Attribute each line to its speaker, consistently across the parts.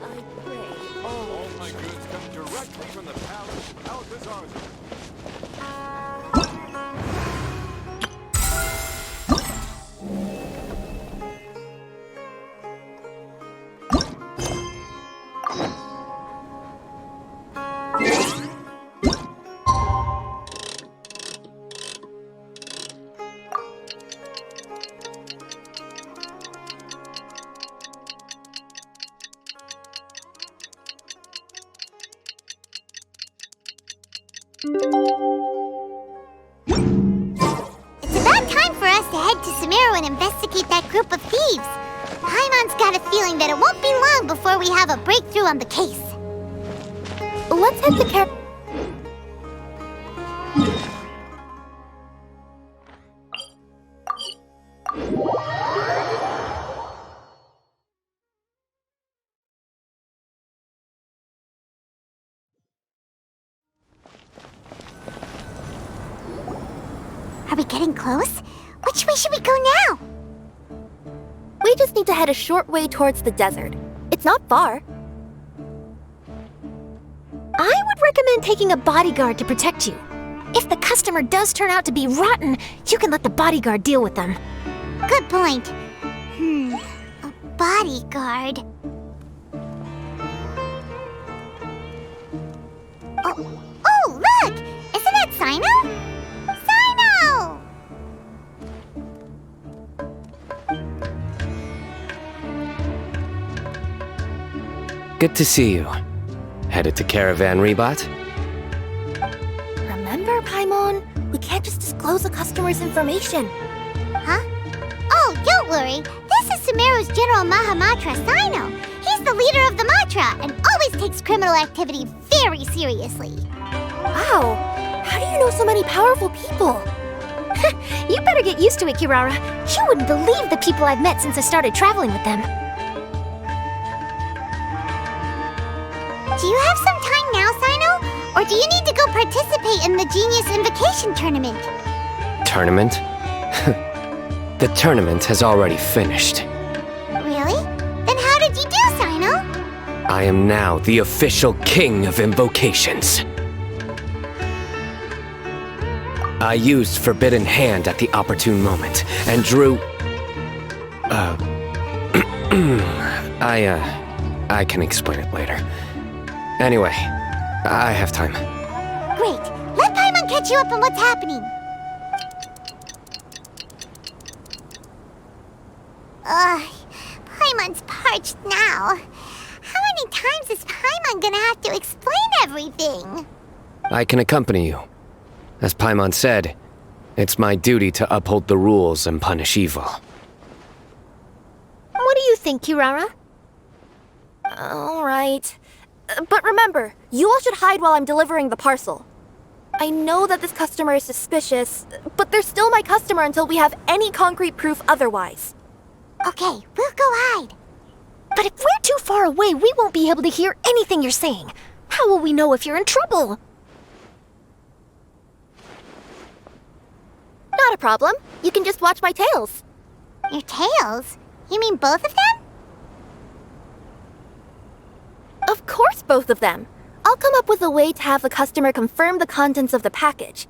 Speaker 1: All my goods come directly from the palace out this Arezzo.
Speaker 2: It's about time for us to head to Sumeru and investigate that group of thieves. Paimon's got a feeling that it won't be long before we have a breakthrough on the case.
Speaker 3: Let's head to
Speaker 2: Are we getting close? Which way should we go now?
Speaker 3: We just need to head a short way towards the desert. It's not far. I would recommend taking a bodyguard to protect you. If the customer does turn out to be rotten, you can let the bodyguard deal with them.
Speaker 2: Good point. A bodyguard. Oh, look! Isn't that Sino? Sino!
Speaker 4: Good to see you. Headed to Caravan Rebat?
Speaker 3: Remember, Paimon? We can't just disclose a customer's information.
Speaker 2: Huh? Oh, don't worry. This is Sumeru's General Mahamatra, Sino. He's the leader of the Matra and always takes criminal activity very seriously.
Speaker 3: Wow! How do you know so many powerful people? You better get used to it, Kirara. You wouldn't believe the people I've met since I started traveling with them.
Speaker 2: Do you have some time now, Sino? Or do you need to go participate in the Genius Invocation Tournament?
Speaker 4: Tournament? The tournament has already finished.
Speaker 2: Really? Then how did you do, Sino?
Speaker 4: I am now the official king of invocations. I used Forbidden Hand at the opportune moment, and drew... I can explain it later. Anyway, I have time.
Speaker 2: Great. Let Paimon catch you up on what's happening. Paimon's parched now. How many times is Paimon gonna have to explain everything?
Speaker 4: I can accompany you. As Paimon said, it's my duty to uphold the rules and punish evil.
Speaker 3: What do you think, Kirara? All right. But remember, you all should hide while I'm delivering the parcel. I know that this customer is suspicious, but they're still my customer until we have any concrete proof otherwise.
Speaker 2: Okay, we'll go hide.
Speaker 3: But if we're too far away, we won't be able to hear anything you're saying. How will we know if you're in trouble? Not a problem. You can just watch my tails.
Speaker 2: Your tails? You mean both of them?
Speaker 3: Of course, both of them. I'll come up with a way to have the customer confirm the contents of the package.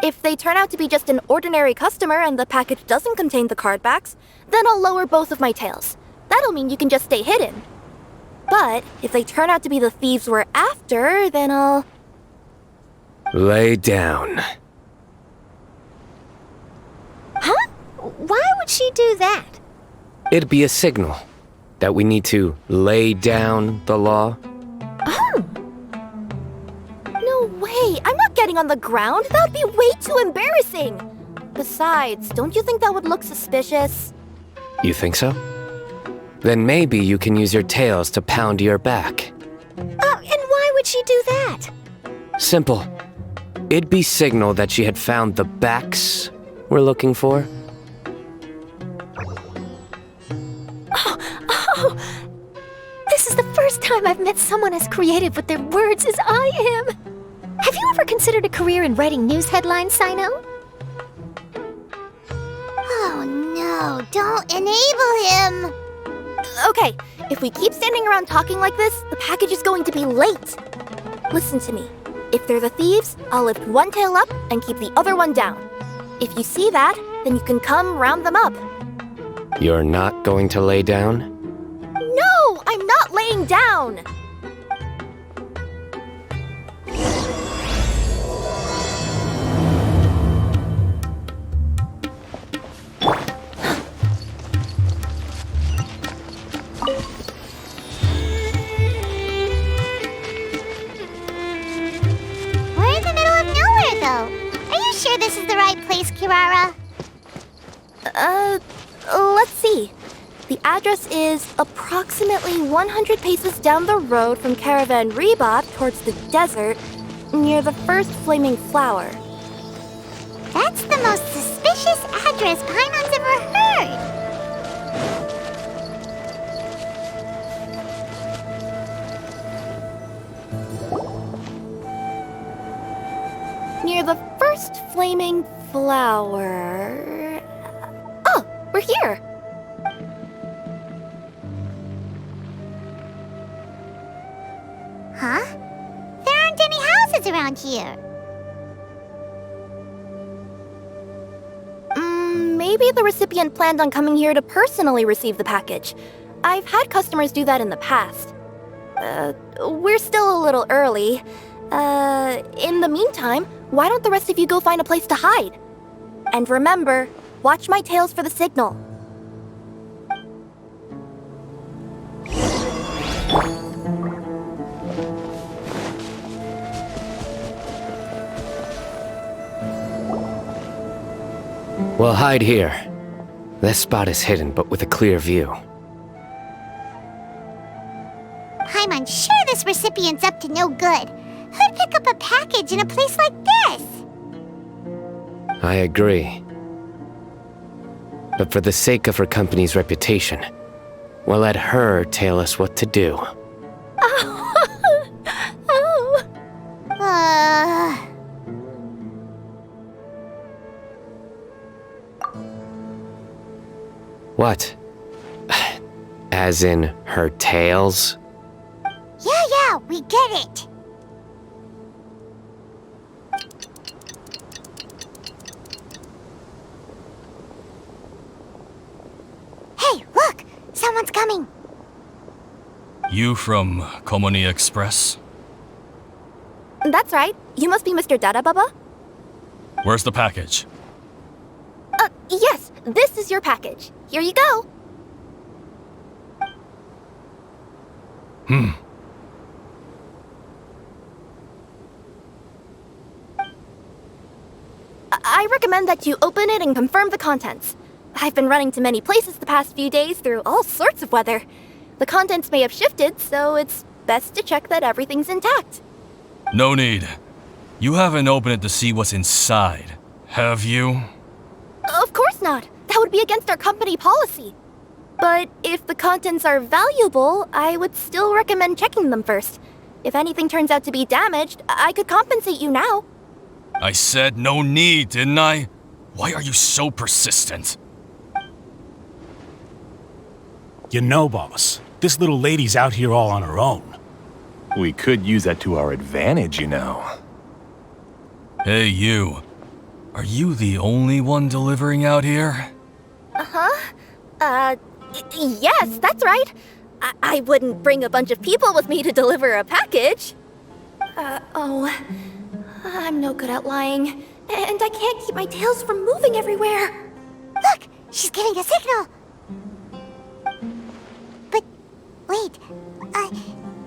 Speaker 3: If they turn out to be just an ordinary customer and the package doesn't contain the card backs, then I'll lower both of my tails. That'll mean you can just stay hidden. But if they turn out to be the thieves we're after, then I'll...
Speaker 4: Lay down.
Speaker 3: Huh? Why would she do that?
Speaker 4: It'd be a signal that we need to lay down the law.
Speaker 3: Oh! No way! I'm not getting on the ground! That would be way too embarrassing! Besides, don't you think that would look suspicious?
Speaker 4: You think so? Then maybe you can use your tails to pound your back.
Speaker 3: And why would she do that?
Speaker 4: Simple. It'd be signal that she had found the backs we're looking for.
Speaker 3: Oh! This is the first time I've met someone as creative with their words as I am! Have you ever considered a career in writing news headlines, Sino?
Speaker 2: Oh no, don't enable him!
Speaker 3: Okay, if we keep standing around talking like this, the package is going to be late. Listen to me. If they're the thieves, I'll lift one tail up and keep the other one down. If you see that, then you can come round them up.
Speaker 4: You're not going to lay down?
Speaker 3: No, I'm not laying down!
Speaker 2: We're in the middle of nowhere, though. Are you sure this is the right place, Kirara?
Speaker 3: Let's see. The address is approximately 100 paces down the road from Caravan Rebat towards the desert, near the first flaming flower.
Speaker 2: That's the most suspicious address Paimon's ever heard.
Speaker 3: Near the first flaming flower... Oh, we're here!
Speaker 2: Huh? There aren't any houses around here.
Speaker 3: Maybe the recipient planned on coming here to personally receive the package. I've had customers do that in the past. We're still a little early. In the meantime, why don't the rest of you go find a place to hide? And remember, watch my tails for the signal.
Speaker 4: We'll hide here. This spot is hidden, but with a clear view.
Speaker 2: Paimon's sure this recipient's up to no good. Who'd pick up a package in a place like this?
Speaker 4: I agree. But for the sake of her company's reputation, we'll let her tell us what to do.
Speaker 2: Oh.
Speaker 4: What? As in her tails?
Speaker 2: Yeah, we get it. Hey, look! Someone's coming.
Speaker 5: You from Komoni Express?
Speaker 3: That's right. You must be Mr. Dada Baba?
Speaker 5: Where's the package?
Speaker 3: Yes, this is your package. Here you go. I recommend that you open it and confirm the contents. I've been running to many places the past few days through all sorts of weather. The contents may have shifted, so it's best to check that everything's intact.
Speaker 5: No need. You haven't opened it to see what's inside, have you?
Speaker 3: Of course not. That would be against our company policy. But if the contents are valuable, I would still recommend checking them first. If anything turns out to be damaged, I could compensate you now.
Speaker 5: I said no need, didn't I? Why are you so persistent?
Speaker 6: You know, boss, this little lady's out here all on her own.
Speaker 7: We could use that to our advantage, you know.
Speaker 5: Hey, you. Are you the only one delivering out here?
Speaker 3: Yes, that's right. I wouldn't bring a bunch of people with me to deliver a package. I'm no good at lying. And I can't keep my tails from moving everywhere.
Speaker 2: Look, she's giving a signal. But wait,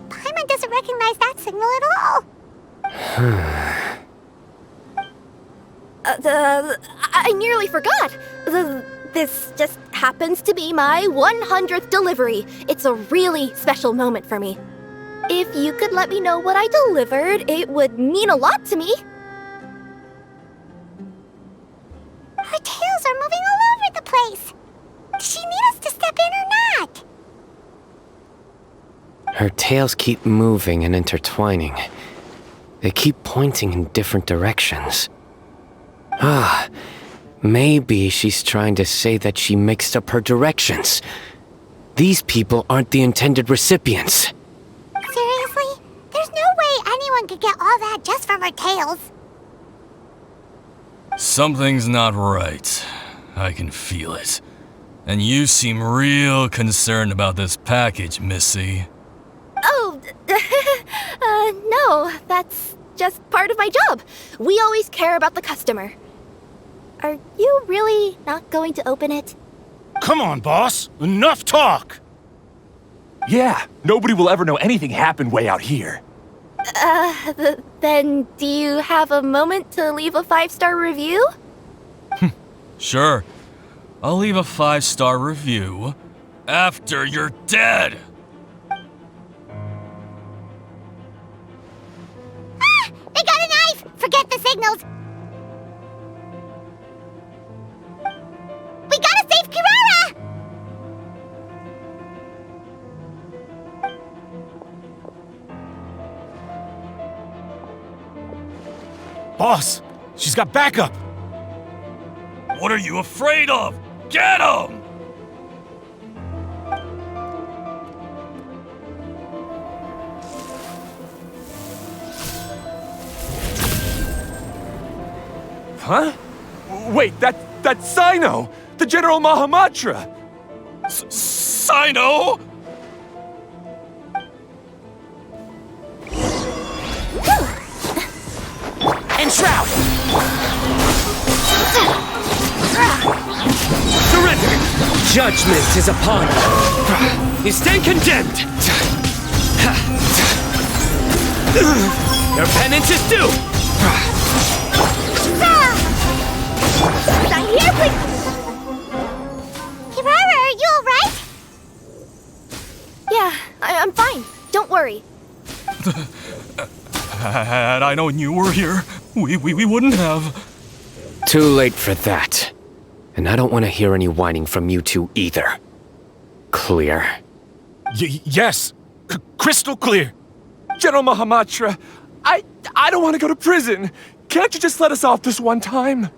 Speaker 2: Paimon doesn't recognize that signal at all.
Speaker 3: I nearly forgot. This just happens to be my 100th delivery. It's a really special moment for me. If you could let me know what I delivered, it would mean a lot to me.
Speaker 2: Her tails are moving all over the place. Does she need us to step in or not?
Speaker 4: Her tails keep moving and intertwining. They keep pointing in different directions. Maybe she's trying to say that she mixed up her directions. These people aren't the intended recipients.
Speaker 2: Seriously? There's no way anyone could get all that just from our tails.
Speaker 5: Something's not right. I can feel it. And you seem real concerned about this package, Missy.
Speaker 3: Oh, no, that's just part of my job. We always care about the customer. Are you really not going to open it?
Speaker 6: Come on, boss. Enough talk.
Speaker 7: Yeah, nobody will ever know anything happened way out here.
Speaker 3: Then do you have a moment to leave a 5-star review?
Speaker 5: Sure. I'll leave a 5-star review after you're dead.
Speaker 2: Ah! They got a knife! Forget the signals! We gotta save Kirara!
Speaker 6: Boss, she's got backup.
Speaker 5: What are you afraid of? Get him!
Speaker 7: Huh? Wait, that's Sino! The General Mahamatra!
Speaker 5: Sino?
Speaker 4: Enshroud! Surrender! Judgment is upon you. You stand condemned! Your penance is due!
Speaker 2: I'm here, please! Kirara, are you alright?
Speaker 3: Yeah, I'm fine. Don't worry.
Speaker 5: Had I known you were here, we wouldn't have.
Speaker 4: Too late for that. And I don't want to hear any whining from you two either. Clear?
Speaker 6: Yes. Crystal clear.
Speaker 7: General Mahamatra, I don't want to go to prison. Can't you just let us off this one time?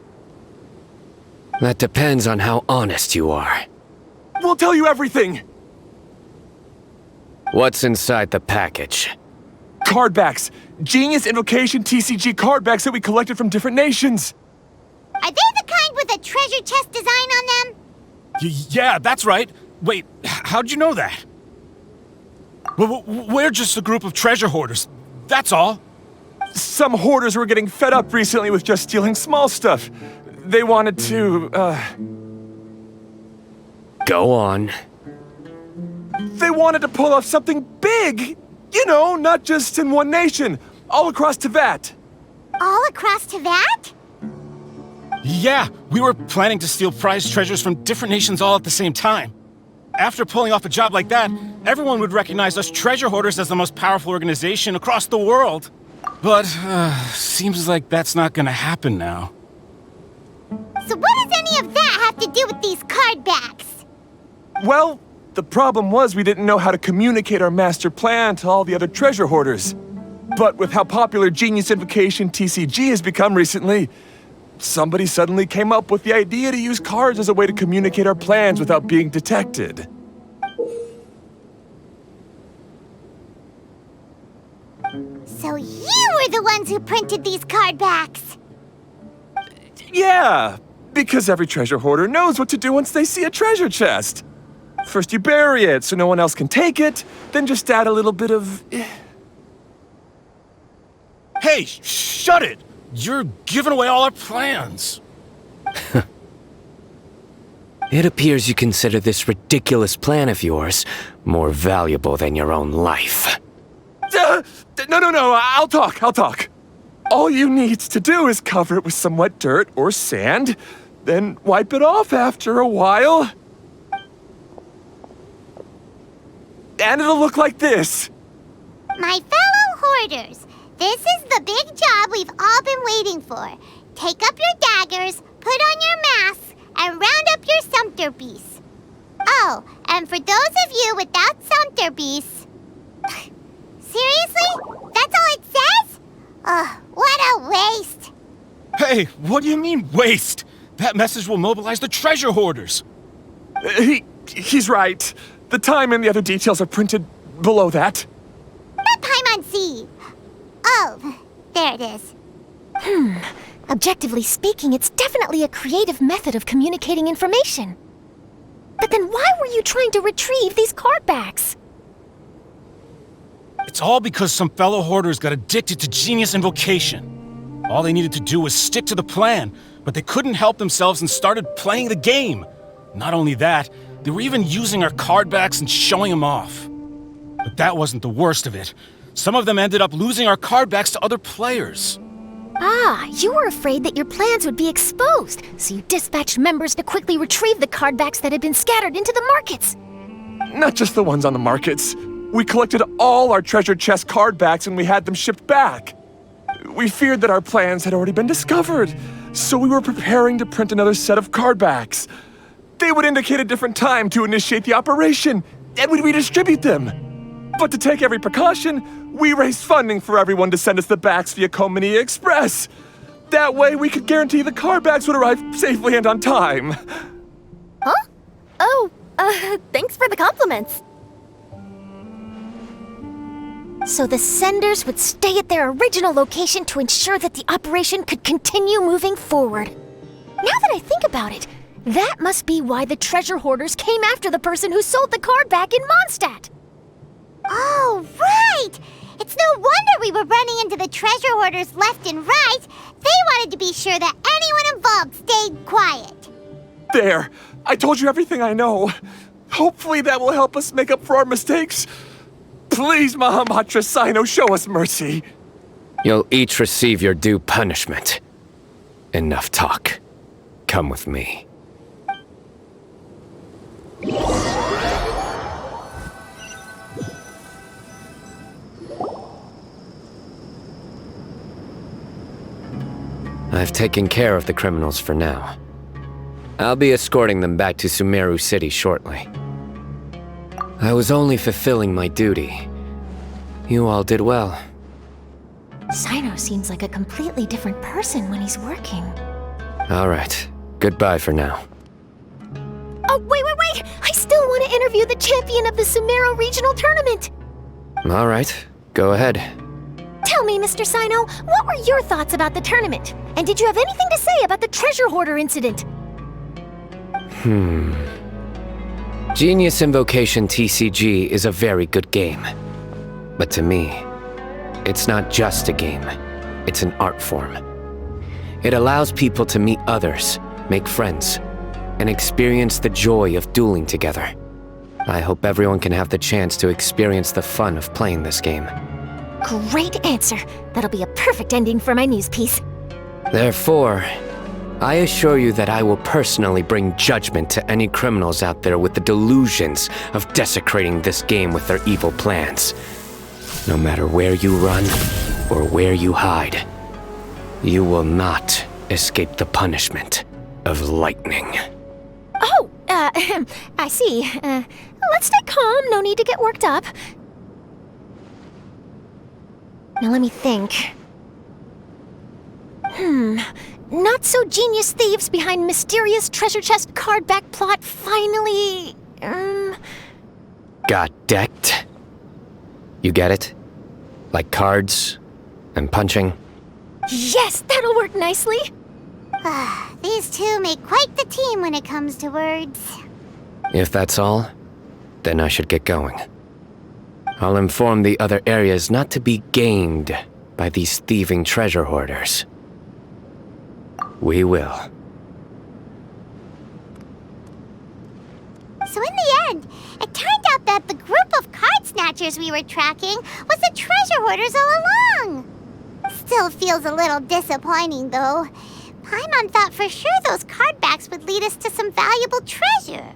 Speaker 4: That depends on how honest you are.
Speaker 7: We'll tell you everything.
Speaker 4: What's inside the package?
Speaker 7: Cardbacks. Genius Invocation TCG cardbacks that we collected from different nations.
Speaker 2: Are they the kind with a treasure chest design on them?
Speaker 6: Yeah, that's right. Wait, how'd you know that? We're just a group of treasure hoarders. That's all.
Speaker 7: Some hoarders were getting fed up recently with just stealing small stuff. They wanted to,
Speaker 4: Go on.
Speaker 7: They wanted to pull off something big! You know, not just in one nation, all across Tibet.
Speaker 2: All across Tibet?
Speaker 6: Yeah, we were planning to steal prized treasures from different nations all at the same time. After pulling off a job like that, everyone would recognize us treasure hoarders as the most powerful organization across the world. But, seems like that's not gonna happen now.
Speaker 2: So what does any of that have to do with these card backs?
Speaker 7: Well, the problem was we didn't know how to communicate our master plan to all the other treasure hoarders. But with how popular Genius Invocation TCG has become recently, somebody suddenly came up with the idea to use cards as a way to communicate our plans without being detected.
Speaker 2: So you were the ones who printed these card backs?
Speaker 7: Yeah, because every treasure hoarder knows what to do once they see a treasure chest. First you bury it so no one else can take it, then just add a little bit of...
Speaker 6: Hey, shut it! You're giving away all our plans.
Speaker 4: It appears you consider this ridiculous plan of yours more valuable than your own life.
Speaker 7: No, I'll talk. All you need to do is cover it with some wet dirt or sand, then wipe it off after a while. And it'll look like this.
Speaker 2: My fellow hoarders, this is the big job we've all been waiting for. Take up your daggers, put on your masks, and round up your sumpter beasts. Oh, and for those of you without sumpter beasts... Seriously? That's all it says? Ugh, what a waste.
Speaker 6: Hey, what do you mean, waste? That message will mobilize the treasure hoarders.
Speaker 7: He's right. The time and the other details are printed below that.
Speaker 2: Not Paimon Z. Oh, there it is.
Speaker 8: Objectively speaking, it's definitely a creative method of communicating information. But then why were you trying to retrieve these card backs?
Speaker 6: It's all because some fellow hoarders got addicted to Genius Invocation. All they needed to do was stick to the plan, but they couldn't help themselves and started playing the game. Not only that, they were even using our card backs and showing them off. But that wasn't the worst of it. Some of them ended up losing our card backs to other players.
Speaker 8: Ah, you were afraid that your plans would be exposed, so you dispatched members to quickly retrieve the card backs that had been scattered into the markets.
Speaker 7: Not just the ones on the markets. We collected all our treasure chest card backs and we had them shipped back. We feared that our plans had already been discovered, so we were preparing to print another set of card backs. They would indicate a different time to initiate the operation, and we'd redistribute them. But to take every precaution, we raised funding for everyone to send us the backs via Koumouni Express. That way, we could guarantee the card backs would arrive safely and on time.
Speaker 3: Huh? Oh, thanks for the compliments.
Speaker 8: So the senders would stay at their original location to ensure that the operation could continue moving forward. Now that I think about it, that must be why the treasure hoarders came after the person who sold the card back in Mondstadt.
Speaker 2: Oh, right! It's no wonder we were running into the treasure hoarders left and right. They wanted to be sure that anyone involved stayed quiet.
Speaker 7: There, I told you everything I know. Hopefully that will help us make up for our mistakes. Please, Mahamatra Sino, show us mercy.
Speaker 4: You'll each receive your due punishment. Enough talk. Come with me. I've taken care of the criminals for now. I'll be escorting them back to Sumeru City shortly. I was only fulfilling my duty. You all did well.
Speaker 8: Sino seems like a completely different person when he's working.
Speaker 4: All right. Goodbye for now.
Speaker 8: Oh, wait! I still want to interview the champion of the Sumeru Regional Tournament!
Speaker 4: All right. Go ahead.
Speaker 8: Tell me, Mr. Sino, what were your thoughts about the tournament? And did you have anything to say about the treasure hoarder incident?
Speaker 4: Genius Invocation TCG is a very good game. But to me, it's not just a game. It's an art form. It allows people to meet others, make friends, and experience the joy of dueling together. I hope everyone can have the chance to experience the fun of playing this game.
Speaker 8: Great answer. That'll be a perfect ending for my news piece.
Speaker 4: Therefore, I assure you that I will personally bring judgment to any criminals out there with the delusions of desecrating this game with their evil plans. No matter where you run or where you hide, you will not escape the punishment of lightning.
Speaker 8: Oh, I see. Let's stay calm. No need to get worked up. Now let me think. Not so genius thieves behind mysterious treasure chest card back plot finally...
Speaker 4: Got decked? You get it? Like cards and punching?
Speaker 8: Yes, that'll work nicely.
Speaker 2: These two make quite the team when it comes to words.
Speaker 4: If that's all, then I should get going. I'll inform the other areas not to be gamed by these thieving treasure hoarders. We will.
Speaker 2: So in the end, it turned out that the group of card snatchers we were tracking was the treasure hoarders all along. Still feels a little disappointing, though. Paimon thought for sure those card backs would lead us to some valuable treasure.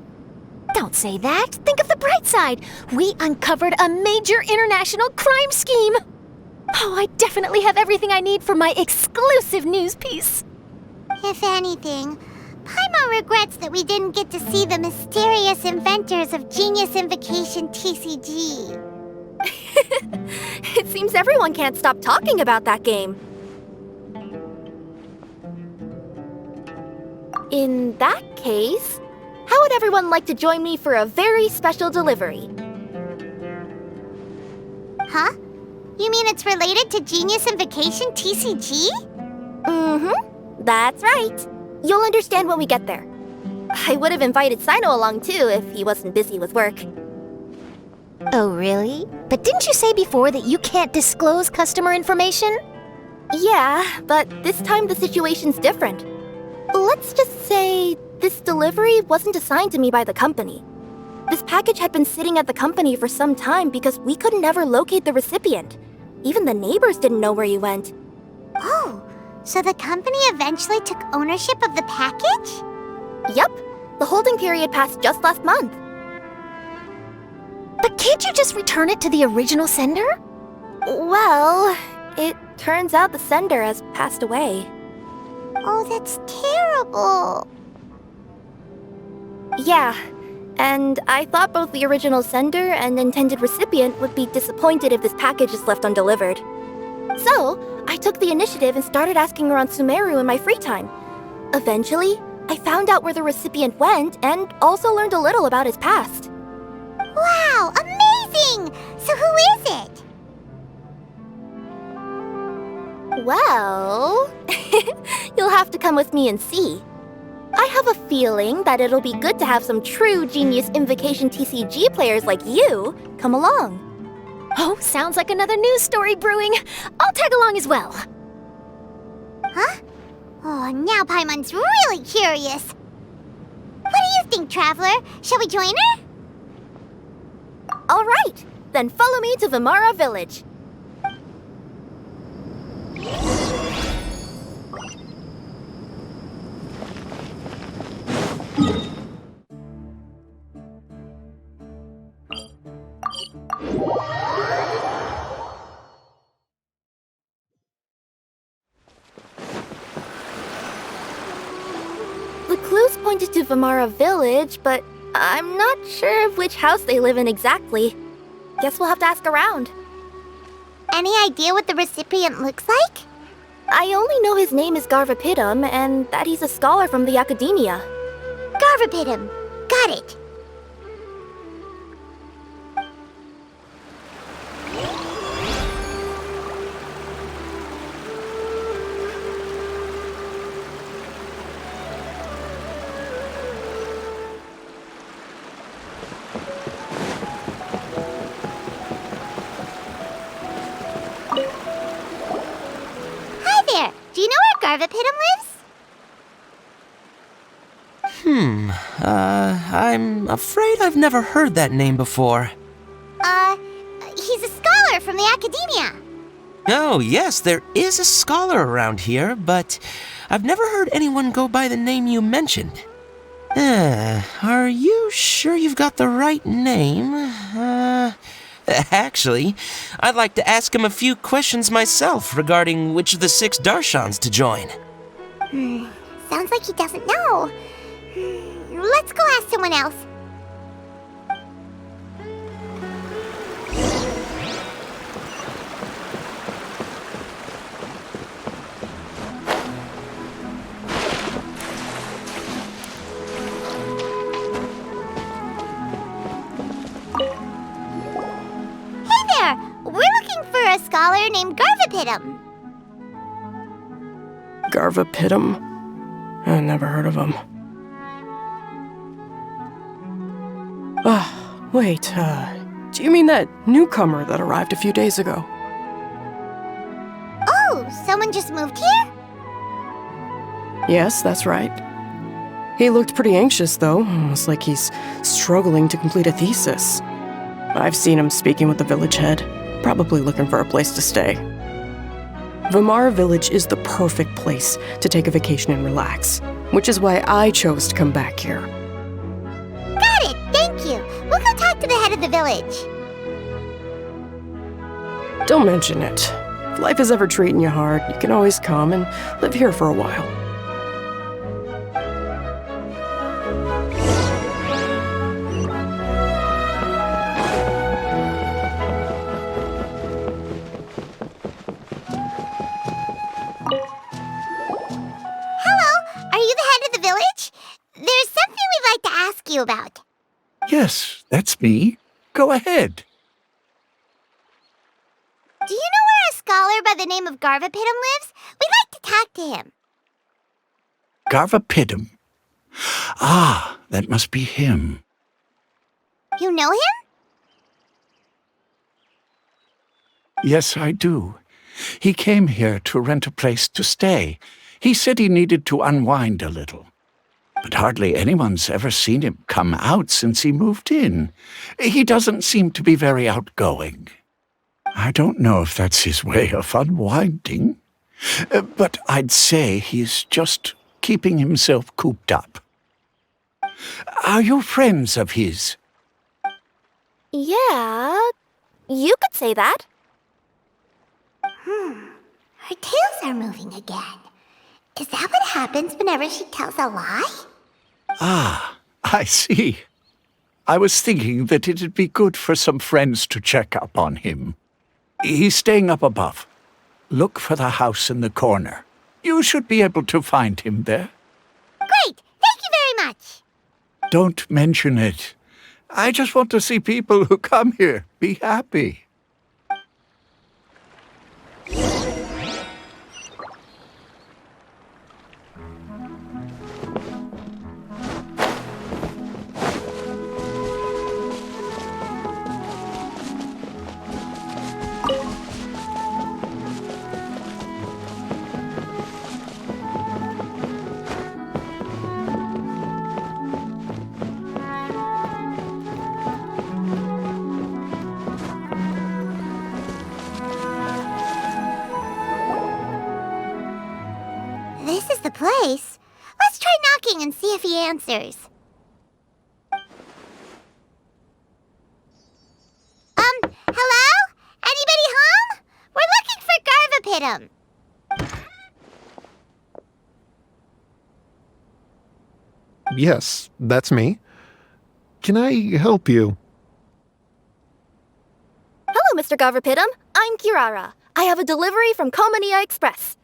Speaker 8: Don't say that. Think of the bright side. We uncovered a major international crime scheme. Oh, I definitely have everything I need for my exclusive news piece.
Speaker 2: If anything, Paimon regrets that we didn't get to see the mysterious inventors of Genius Invocation TCG.
Speaker 3: It seems everyone can't stop talking about that game. In that case, How would everyone like to join me for a very special delivery?
Speaker 2: Huh? You mean it's related to Genius Invocation TCG?
Speaker 3: Mm-hmm. That's right. You'll understand when we get there. I would have invited Sino along too if he wasn't busy with work.
Speaker 8: Oh, really? But didn't you say before that you can't disclose customer information?
Speaker 3: Yeah, but this time the situation's different. Let's just say this delivery wasn't assigned to me by the company. This package had been sitting at the company for some time because we could never locate the recipient. Even the neighbors didn't know where he went.
Speaker 2: Oh, so the company eventually took ownership of the package?
Speaker 3: Yup, the holding period passed just last month.
Speaker 8: But can't you just return it to the original sender?
Speaker 3: Well, it turns out the sender has passed away.
Speaker 2: Oh, that's terrible.
Speaker 3: Yeah, and I thought both the original sender and intended recipient would be disappointed if this package is left undelivered. So, I took the initiative and started asking around Sumeru in my free time. Eventually, I found out where the recipient went and also learned a little about his past.
Speaker 2: Wow, amazing! So who is it?
Speaker 3: Well, you'll have to come with me and see. I have a feeling that it'll be good to have some true Genius Invocation TCG players like you come along.
Speaker 8: Oh, sounds like another news story brewing. I'll tag along as well.
Speaker 2: Huh? Oh, now Paimon's really curious. What do you think, Traveler? Shall we join her?
Speaker 3: All right, then follow me to Vimara Village. The clues pointed to Vimara Village, but I'm not sure of which house they live in exactly. Guess we'll have to ask around.
Speaker 2: Any idea what the recipient looks like?
Speaker 3: I only know his name is Garvapidum and that he's a scholar from the Academia.
Speaker 2: Garvapidum. Got it. Do you know where Garvapidum lives?
Speaker 9: I'm afraid I've never heard that name before.
Speaker 2: He's a scholar from the Academia.
Speaker 9: Oh, yes, there is a scholar around here, but I've never heard anyone go by the name you mentioned. Are you sure you've got the right name? Actually, I'd like to ask him a few questions myself regarding which of the 6 Darshans to join.
Speaker 2: Sounds like he doesn't know. Let's go ask someone else. We're looking for a scholar named Garvapidum.
Speaker 10: Garvapidum? I never heard of him. Wait, do you mean that newcomer that arrived a few days ago?
Speaker 2: Oh, someone just moved here?
Speaker 10: Yes, that's right. He looked pretty anxious, though, almost like he's struggling to complete a thesis. I've seen him speaking with the village head, probably looking for a place to stay. Vimara Village is the perfect place to take a vacation and relax, which is why I chose to come back here.
Speaker 2: Got it, thank you. We'll go talk to the head of the village.
Speaker 10: Don't mention it. If life is ever treating you hard, you can always come and live here for a while.
Speaker 2: Hello, are you the head of the village? There's something we'd like to ask about.
Speaker 11: Yes, that's me. Go ahead.
Speaker 2: Do you know where a scholar by the name of Garvapidum lives? We'd like to talk to him.
Speaker 11: Garvapidum. Ah, that must be him.
Speaker 2: You know him?
Speaker 11: Yes, I do. He came here to rent a place to stay. He said he needed to unwind a little. But hardly anyone's ever seen him come out since he moved in. He doesn't seem to be very outgoing. I don't know if that's his way of unwinding, but I'd say he's just keeping himself cooped up. Are you friends of his?
Speaker 3: Yeah, you could say that.
Speaker 2: Her tails are moving again. Is that what happens whenever she tells a lie?
Speaker 11: Ah, I see. I was thinking that it'd be good for some friends to check up on him. He's staying up above. Look for the house in the corner. You should be able to find him there.
Speaker 2: Great! Thank you very much!
Speaker 11: Don't mention it. I just want to see people who come here be happy.
Speaker 2: This is the place. Let's try knocking and see if he answers. Hello? Anybody home? We're looking for Garvapidum.
Speaker 12: Yes, that's me. Can I help you?
Speaker 3: Hello, Mr. Garvapidum. I'm Kirara. I have a delivery from Komania Express.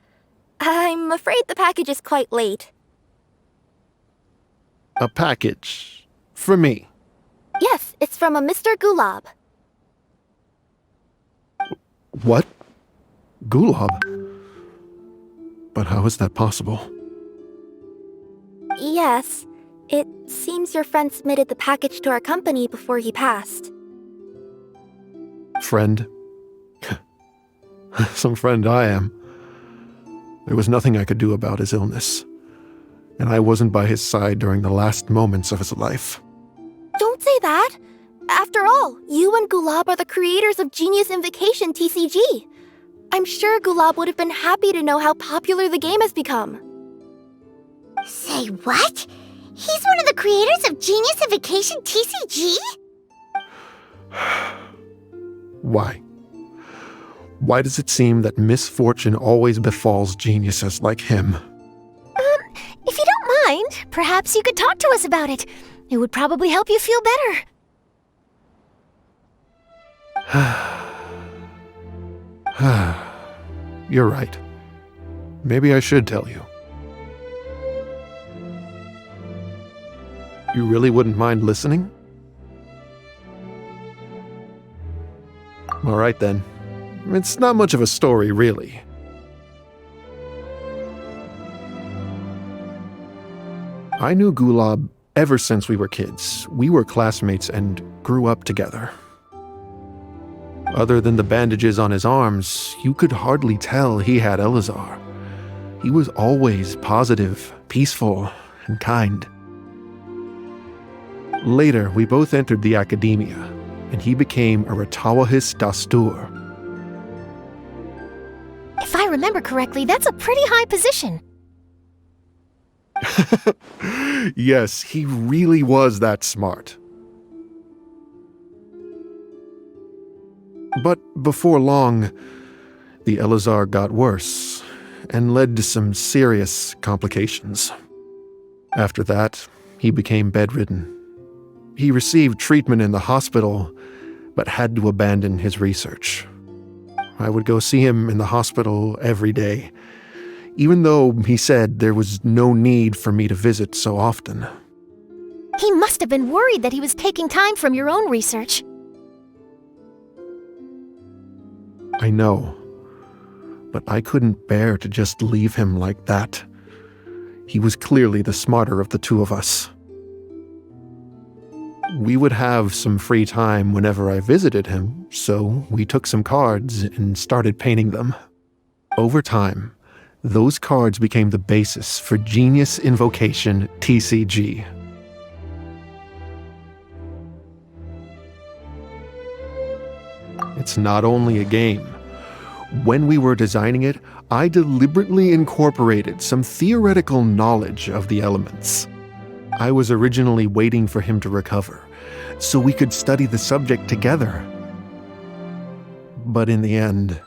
Speaker 3: I'm afraid the package is quite late.
Speaker 12: A package? For me?
Speaker 3: Yes, it's from a Mr. Gulab.
Speaker 12: What? Gulab? But how is that possible?
Speaker 3: Yes, it seems your friend submitted the package to our company before he passed.
Speaker 12: Friend? Some friend I am. There was nothing I could do about his illness, and I wasn't by his side during the last moments of his life.
Speaker 3: Don't say that! After all, you and Gulab are the creators of Genius Invocation TCG. I'm sure Gulab would have been happy to know how popular the game has become.
Speaker 2: Say what? He's one of the creators of Genius Invocation TCG?
Speaker 12: Why? Why does it seem that misfortune always befalls geniuses like him?
Speaker 8: If you don't mind, perhaps you could talk to us about it. It would probably help you feel better.
Speaker 12: You're right. Maybe I should tell you. You really wouldn't mind listening? All right then. It's not much of a story, really. I knew Gulab ever since we were kids. We were classmates and grew up together. Other than the bandages on his arms, you could hardly tell he had Elazar. He was always positive, peaceful, and kind. Later, we both entered the academia, and he became a Ratawahis Dastur.
Speaker 8: If I remember correctly, that's a pretty high position.
Speaker 12: Yes, he really was that smart. But before long, the Elazar got worse and led to some serious complications. After that, he became bedridden. He received treatment in the hospital, but had to abandon his research. I would go see him in the hospital every day, even though he said there was no need for me to visit so often.
Speaker 8: He must have been worried that he was taking time from your own research.
Speaker 12: I know. But I couldn't bear to just leave him like that. He was clearly the smarter of the two of us. We would have some free time whenever I visited him, so we took some cards and started painting them. Over time, those cards became the basis for Genius Invocation TCG. It's not only a game. When we were designing it, I deliberately incorporated some theoretical knowledge of the elements. I was originally waiting for him to recover, so we could study the subject together. But in the end...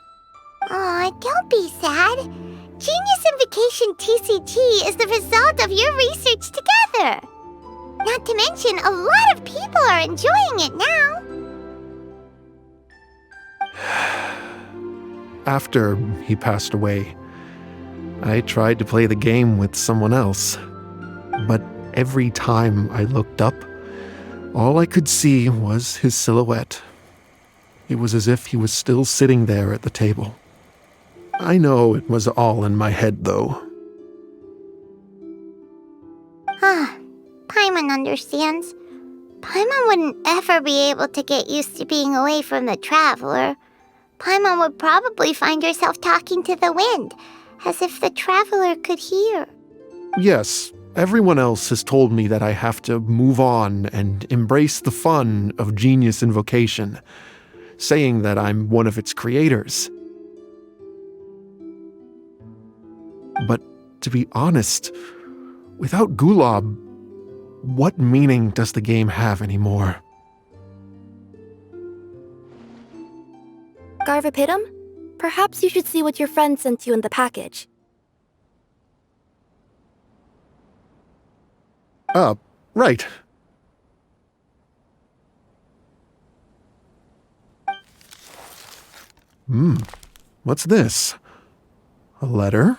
Speaker 2: Aw, don't be sad. Genius Invocation TCG is the result of your research together. Not to mention, a lot of people are enjoying it now.
Speaker 12: After he passed away, I tried to play the game with someone else. But every time I looked up, all I could see was his silhouette. It was as if he was still sitting there at the table. I know it was all in my head, though.
Speaker 2: Paimon understands. Paimon wouldn't ever be able to get used to being away from the Traveler. Paimon would probably find herself talking to the wind, as if the Traveler could hear.
Speaker 12: Yes, everyone else has told me that I have to move on and embrace the fun of Genius Invocation, saying that I'm one of its creators. But to be honest, without Gulob, what meaning does the game have anymore?
Speaker 3: Garvapitum, perhaps you should see what your friend sent you in the package.
Speaker 12: Right. What's this? A letter?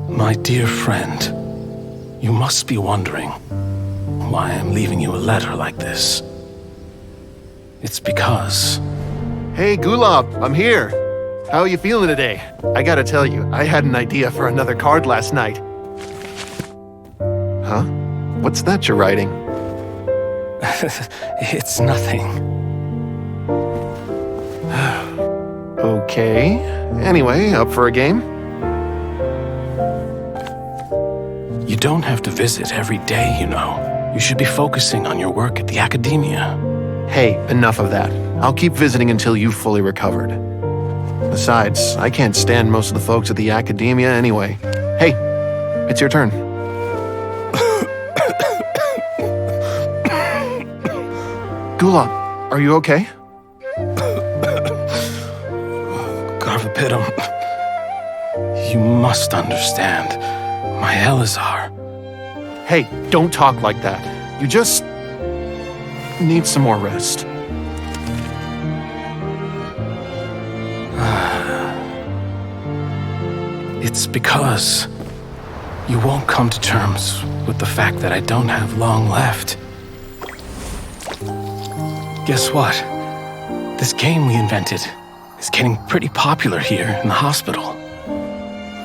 Speaker 13: My dear friend, you must be wondering why I'm leaving you a letter like this. It's because...
Speaker 12: Hey, Gulob, I'm here. How are you feeling today? I gotta tell you, I had an idea for another card last night. Huh? What's that you're writing?
Speaker 13: It's nothing.
Speaker 12: Okay. Anyway, up for a game?
Speaker 13: You don't have to visit every day, you know. You should be focusing on your work at the academia.
Speaker 12: Hey, enough of that. I'll keep visiting until you've fully recovered. Besides, I can't stand most of the folks at the academia anyway. Hey, it's your turn. Gulob, are you okay?
Speaker 13: Garvapitum, you must understand. My Elazar.
Speaker 12: Hey, don't talk like that. You just need some more rest.
Speaker 13: It's because you won't come to terms with the fact that I don't have long left. Guess what? This game we invented is getting pretty popular here in the hospital.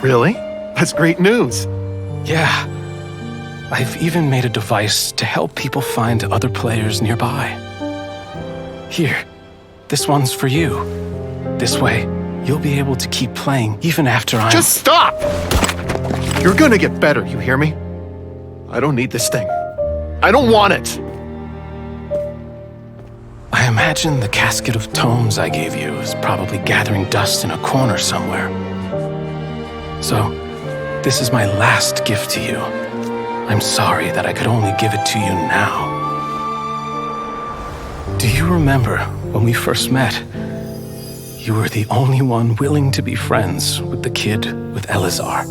Speaker 12: Really? That's great news.
Speaker 13: Yeah. I've even made a device to help people find other players nearby. Here, this one's for you. This way, you'll be able to keep playing even after I'm...
Speaker 12: Just stop! You're gonna get better, you hear me? I don't need this thing. I don't want it!
Speaker 13: I imagine the casket of tomes I gave you is probably gathering dust in a corner somewhere. So, this is my last gift to you. I'm sorry that I could only give it to you now. Do you remember when we first met? You were the only one willing to be friends with the kid with Elazar.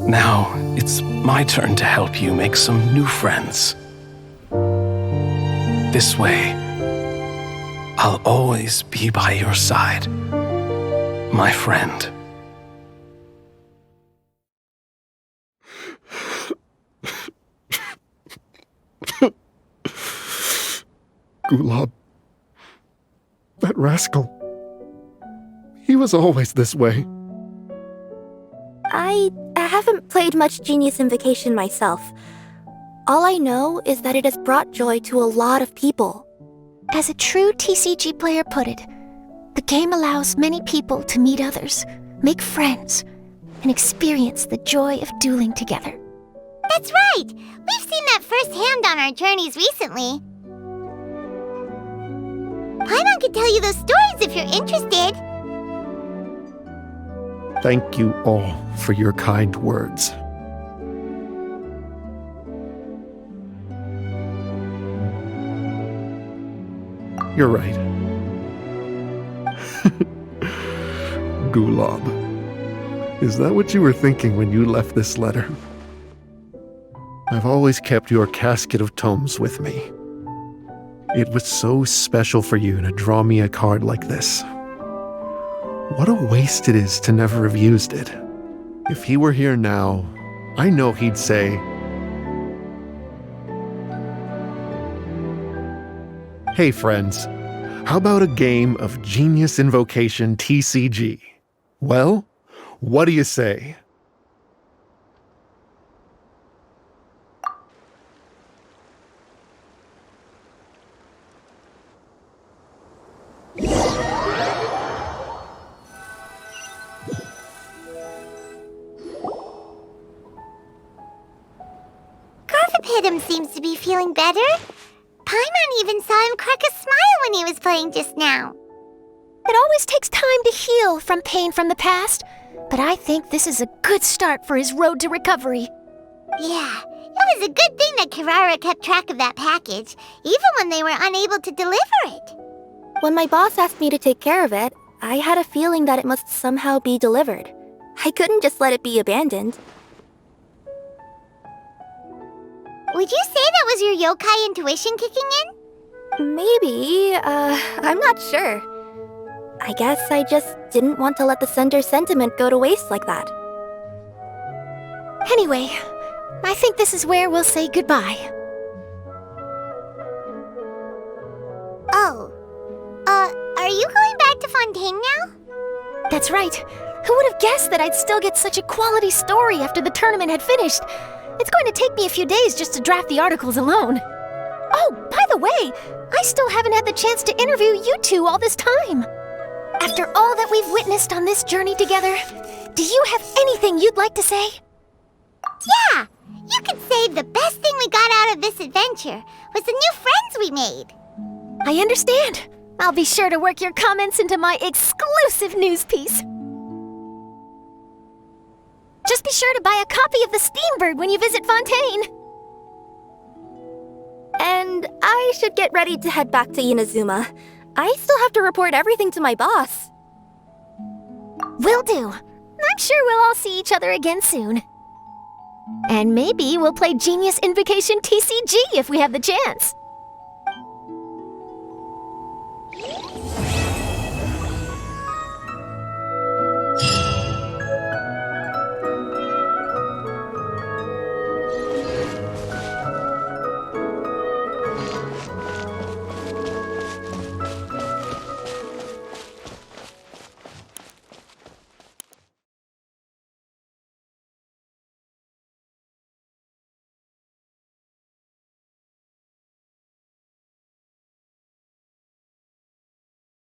Speaker 13: Now, it's my turn to help you make some new friends. This way, I'll always be by your side, my friend.
Speaker 12: Gulab. That rascal. He was always this way.
Speaker 3: I haven't played much Genius Invocation myself. All I know is that it has brought joy to a lot of people.
Speaker 8: As a true TCG player put it, the game allows many people to meet others, make friends, and experience the joy of dueling together.
Speaker 2: That's right! We've seen that firsthand on our journeys recently. Paimon could tell you those stories if you're interested.
Speaker 12: Thank you all for your kind words. You're right. Gulab. Is that what you were thinking when you left this letter? I've always kept your casket of tomes with me. It was so special for you to draw me a card like this. What a waste it is to never have used it. If he were here now, I know he'd say, "Hey friends, how about a game of Genius Invocation TCG? Well, what do you say?"
Speaker 2: Garthopidum seems to be feeling better. Paimon even saw him crack a smile when he was playing just now.
Speaker 8: It always takes time to heal from pain from the past, but I think this is a good start for his road to recovery.
Speaker 2: Yeah, it was a good thing that Kirara kept track of that package, even when they were unable to deliver it.
Speaker 3: When my boss asked me to take care of it, I had a feeling that it must somehow be delivered. I couldn't just let it be abandoned.
Speaker 2: Would you say that was your yokai intuition kicking in?
Speaker 3: Maybe, I'm not sure. I guess I just didn't want to let the sender's sentiment go to waste like that.
Speaker 8: Anyway, I think this is where we'll say goodbye.
Speaker 2: Oh. Are you going back to Fontaine now?
Speaker 8: That's right. Who would have guessed that I'd still get such a quality story after the tournament had finished? It's going to take me a few days just to draft the articles alone. Oh, by the way, I still haven't had the chance to interview you two all this time. After all that we've witnessed on this journey together, do you have anything you'd like to say?
Speaker 2: Yeah! You could say the best thing we got out of this adventure was the new friends we made.
Speaker 8: I understand. I'll be sure to work your comments into my exclusive news piece. Just be sure to buy a copy of the Steambird when you visit Fontaine.
Speaker 3: And I should get ready to head back to Inazuma. I still have to report everything to my boss.
Speaker 8: Will do. I'm sure we'll all see each other again soon. And maybe we'll play Genius Invocation TCG if we have the chance.